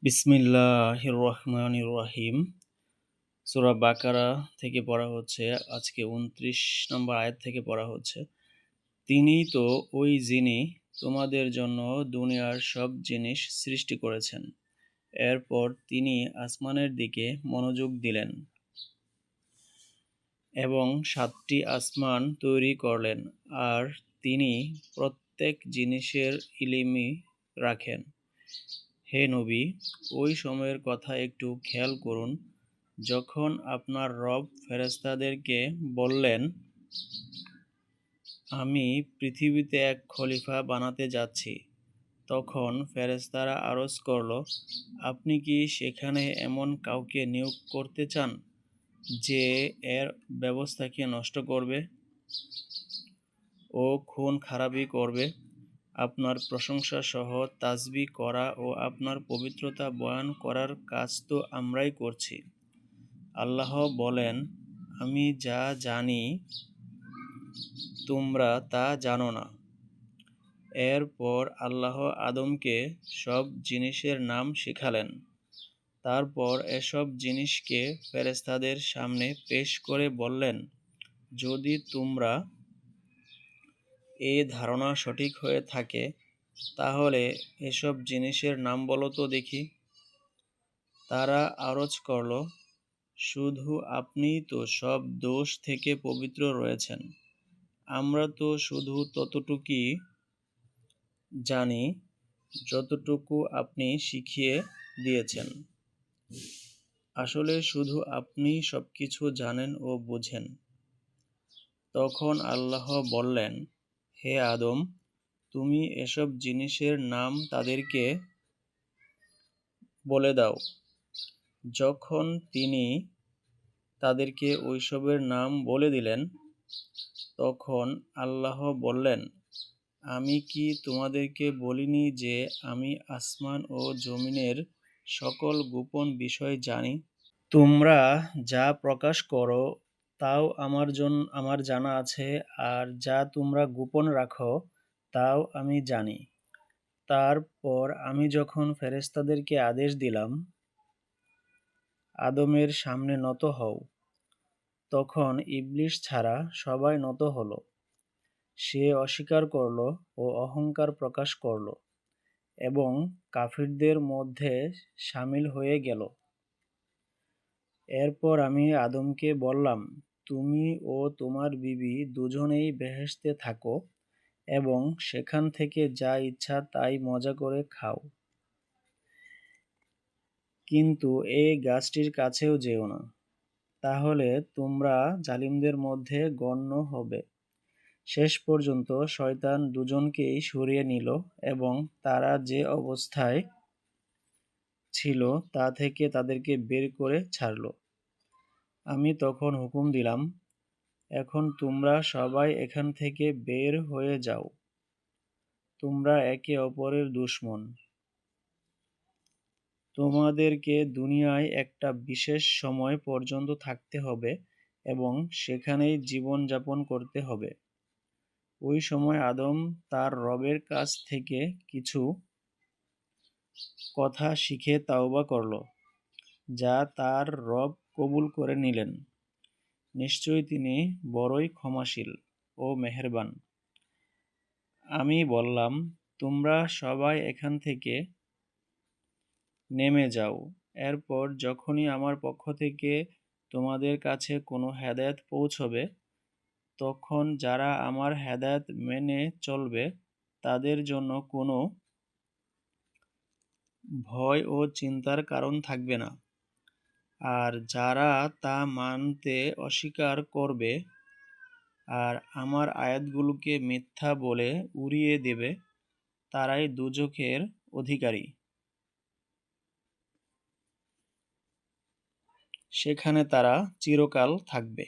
বিসমিল্লাহির রহমানির রহিম। সূরা বাকারা থেকে পড়া হচ্ছে। আজকে ২৯ নম্বর আয়াত থেকে পড়া হচ্ছে। তিনিই তো ওই যিনি তোমাদের জন্য দুনিয়ার সব জিনিস সৃষ্টি করেছেন। এরপর তিনি আসমানের দিকে মনোযোগ দিলেন এবং ৭টি আসমান তৈরি করলেন, আর তিনি প্রত্যেক জিনিসের ইলমই রাখেন। হে নবী, ওই সময়ের কথা একটু খেয়াল করুন যখন আপনার রব ফেরেশতাদেরকে বললেন, আমি পৃথিবীতে এক খলিফা বানাতে যাচ্ছি। তখন ফেরেশতারা আরজ করল, আপনি কি সেখানে এমন কাউকে নিয়োগ করতে চান যে এর ব্যবস্থাকে নষ্ট করবে ও খুন খারাপি করবে? আপনার প্রশংসা সহ তাসবিহ করা ও আপনার পবিত্রতা বয়ান করার কাজ তো আমরাই করছি। আল্লাহ বলেন, আমি যা জানি তোমরা তা জানো না। এরপর আল্লাহ আদমকে সব জিনিসের নাম শিখালেন। তারপর এসব জিনিসকে ফেরেশতাদের সামনে পেশ করে বললেন, যদি তোমরা এ ধারণা সঠিক হয়ে থাকে তাহলে এসব জিনিসের নাম বলো তো দেখি। তারা আরজ করল, শুধু আপনিই তো সব দোষ থেকে পবিত্র রয়েছেন। আমরা তো শুধু ততটুকুই জানি যতটুকু আপনি শিখিয়ে দিয়েছেন। আসলে শুধু আপনিই সবকিছু জানেন ও বোঝেন। তখন আল্লাহ বললেন, হে আদম, তুমি এসব জিনিসের নাম তাদেরকে বলে দাও। যখন তিনি তাদেরকে ওইসবের নাম বলে দিলেন, তখন আল্লাহ বললেন, আমি কি তোমাদেরকে বলিনি যে আমি আসমান ও জমিনের সকল গোপন বিষয় জানি? তোমরা যা প্রকাশ করো তাও আমার জানা আছে, আর যা তোমরা গোপন রাখো তাও আমি জানি। তারপর আমি যখন ফেরেশতাদেরকে আদেশ দিলাম, আদমের সামনে নত হও, তখন ইবলীস ছাড়া সবাই নত হল। সে অস্বীকার করল ও অহংকার প্রকাশ করল এবং কাফিরদের মধ্যে শামিল হয়ে গেল। এরপর আমি আদমকে বললাম, তুমি ও তোমার বিবি দুজনেই বেহেশতে থাকো এবং সেখান থেকে যা ইচ্ছা তাই মজা করে খাও, কিন্তু এই গাছটির কাছেও যেও না, তাহলে তোমরা জালিমদের মধ্যে গণ্য হবে। শেষ পর্যন্ত শয়তান দুজনকেই সরিয়ে নিল এবং তারা যে অবস্থায় ছিল তা থেকে তাদেরকে বের করে ছাড়ল। আমি তখন হুকুম দিলাম, এখন তোমরা সবাই এখান থেকে বের হয়ে যাও। তোমরা একে অপরের দুশমন। তোমাদেরকে দুনিয়ায় একটা বিশেষ সময় পর্যন্ত থাকতে হবে এবং সেখানেই জীবন যাপন করতে হবে। ওই সময় আদম তার রবের কাছ থেকে কিছু কথা শিখে তাওবা করল, যা তার রব কবুল করে নিলেন। নিশ্চয়ই তিনি বড়ই ক্ষমাশীল ও মেহেরবান। আমি বললাম, তোমরা সবাই এখান থেকে নেমে যাও। এরপর যখনই আমার পক্ষ থেকে তোমাদের কাছে কোনো হেদায়েত পৌঁছবে, তখন যারা আমার হেদায়েত মেনে চলবে তাদের জন্য কোনো ভয় ও চিন্তার কারণ থাকবে না। আর যারা তা মানতে অস্বীকার করবে আর আমার আয়াতগুলোকে মিথ্যা বলে উড়িয়ে দেবে, তারাই দোজখের অধিকারী। সেখানে তারা চিরকাল থাকবে।